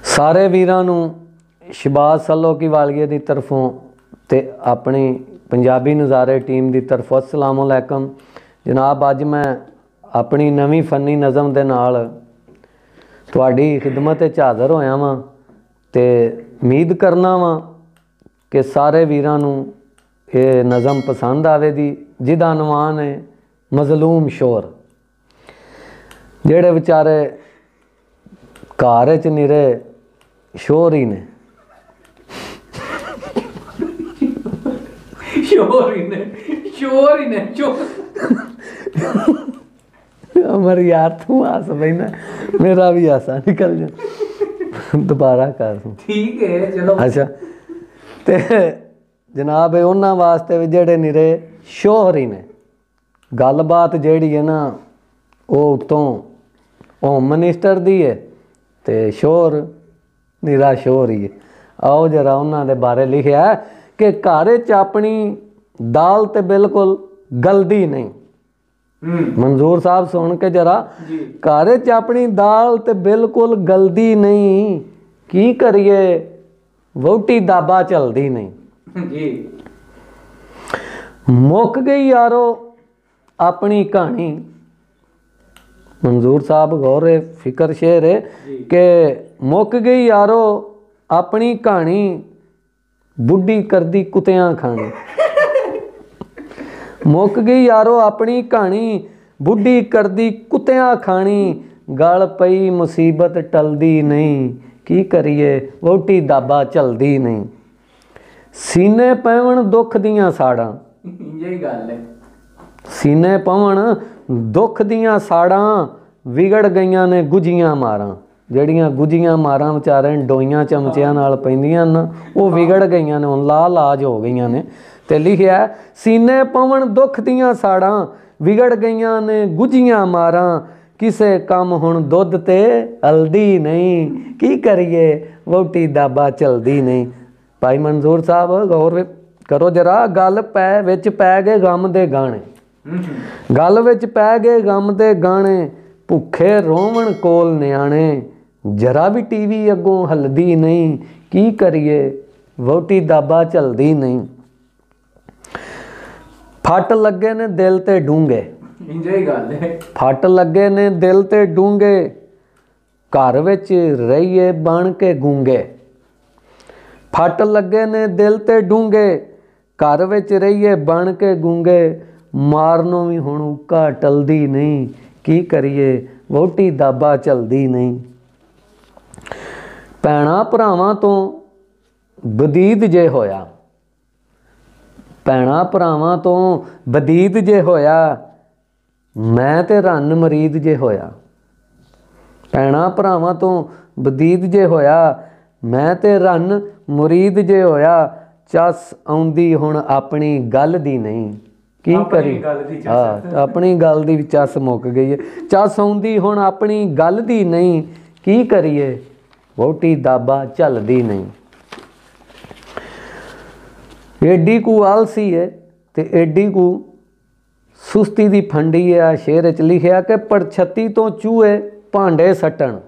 सारे वीरां नूं शहबाज सलोकी वालिए की तरफों ते अपनी पंजाबी नज़ारे टीम की तरफों अस्सलाम वालेकुम जनाब। अज मैं अपनी नवीं फनी नज़म दे नाल तुहाडी खिदमत च हाज़र होया वां ते उम्मीद करना वां कि सारे वीरां नूं ये नज़म पसंद आवेगी, जिहदा अनवान है मज़लूम शोर। जेड़े बेचारे घर च निरे शोर ही ने, अमर यार तू हस पैना, मेरा भी हासा निकल जा। दोबारा कर ठीक है चलो। अच्छा ते जनाब उन्होंने वास्ते भी जेड़े निरे शोहर ही ने। गलबात जेड़ी है ना वो उत्तों होम मिनिस्टर दी है ते शोर निरा शोर ही है। आओ जरा उन्होंने बारे लिखा है कि घर च अपनी दाल ते बिल्कुल गलदी नहीं। मंजूर साहब सुन के जरा, घर च अपनी दाल ते बिल्कुल गलदी नहीं, की करिए वोटी दाबा चलदी नहीं जी। मुक गई यारो अपनी कहानी। मंजूर साहब गौर फिकर शेर है कि मुक गई यारो अपनी कहानी, बुढ़ी करदी कुत्तियां खानी। मुक गई यारो अपनी कहानी, बुढ़ी करदी कुत्तियां खानी, गल पई मुसीबत टलदी नहीं, की करिए वोटी दाबा चलदी नहीं। सीने पैवण दुख दियां साड़ां, यही गल है। सीने पवन दुख दियां साड़ां, विगड़ गईयां ने गुजियां मारां। जड़ियां गुजियां मारां विचारे डोइयां चमचियां नाल पैंदियां ना, वो विगड़ गईयां ने, हुण ला लाज हो गईयां ने। ते लिखिया सीने पवन दुख दियां साड़ां, विगड़ गईयां ने गुजियां मारां, किसे कम हुण दुध ते हल्दी नहीं, की करिए वोटी दाबा चलदी नहीं। भाई मंजूर साहब गौर करो जरा, गल पै विच पै गए गम दे गाने, गल विच पै गए गम दे गाने, भुखे रोवण कोल न्याणे, जरा भी टीवी अगों हलदी नहीं, की करिए वोटी दाबा चलदी नहीं। फट लगे ने दिल ते डूंगे, फट लगे ने दिल ते डूंगे, घर विच रहिए बन के गूंगे। फट लगे ने दिल ते डूंगे, घर विच रहिए बन के गूंगे, मारनों भी हुण उका टलदी नहीं, की करिए वोटी दाबा चलदी नहीं। भैणा भरावां तो बदीद जे होया, भैणा भरावां तो बदीद जे होया, मैं ते रन मरीद जे होया। भैणा भरावां तो बदीद जे होया, मैं ते रन मुरीद जे होया, चस आउंदी हुण अपनी गल दी नहीं, की करी हाँ अपनी गल दी चस मुक गई है। चस आउंदी हुण अपनी गल दी नहीं, की करिए वोटी दाबा चलदी नहीं। एडी कू आलसी है ते एडी कू सुस्ती दी फंडी है। शेर च लिखिया कि पड़छत्ती तो चूहे भांडे सट्टन,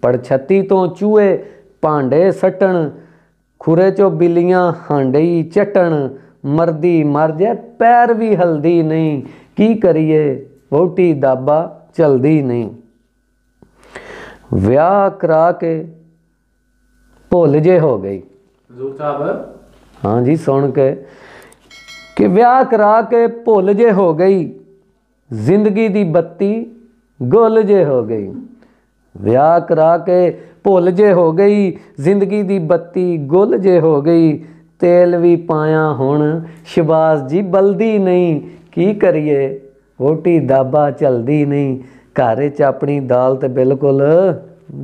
पड़छत्ती तो चूहे भांडे सट्टन, खुरे चो बिल्लियां हांडे चट्टन, मरदी मर जाए पैर भी हल्दी नहीं, की करिए वोटी दाबा चलदी नहीं। ब्याह करा के भुल जे हो गई, हाँ जी सुन के कि ब्याह करा के भुल जे हो गई, जिंदगी दी बत्ती गुल जे हो गई। ब्याह करा के भुल जे हो गई, जिंदगी दी बत्ती गुल जे हो गई, तेल भी पाया हुण शहबाज जी बलदी नहीं, की करिए वोटी दाबा चलदी नहीं। घर च अपनी दाल ते बिल्कुल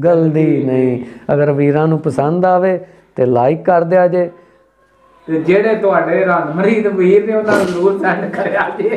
गलदी नहीं। अगर वीरां नूं पसंद आवे ते लाइक कर दिया जे, जेड़े तुहाडे रन मरीद वीर ने उन्हां नूं जरूर सेंड करिया जे।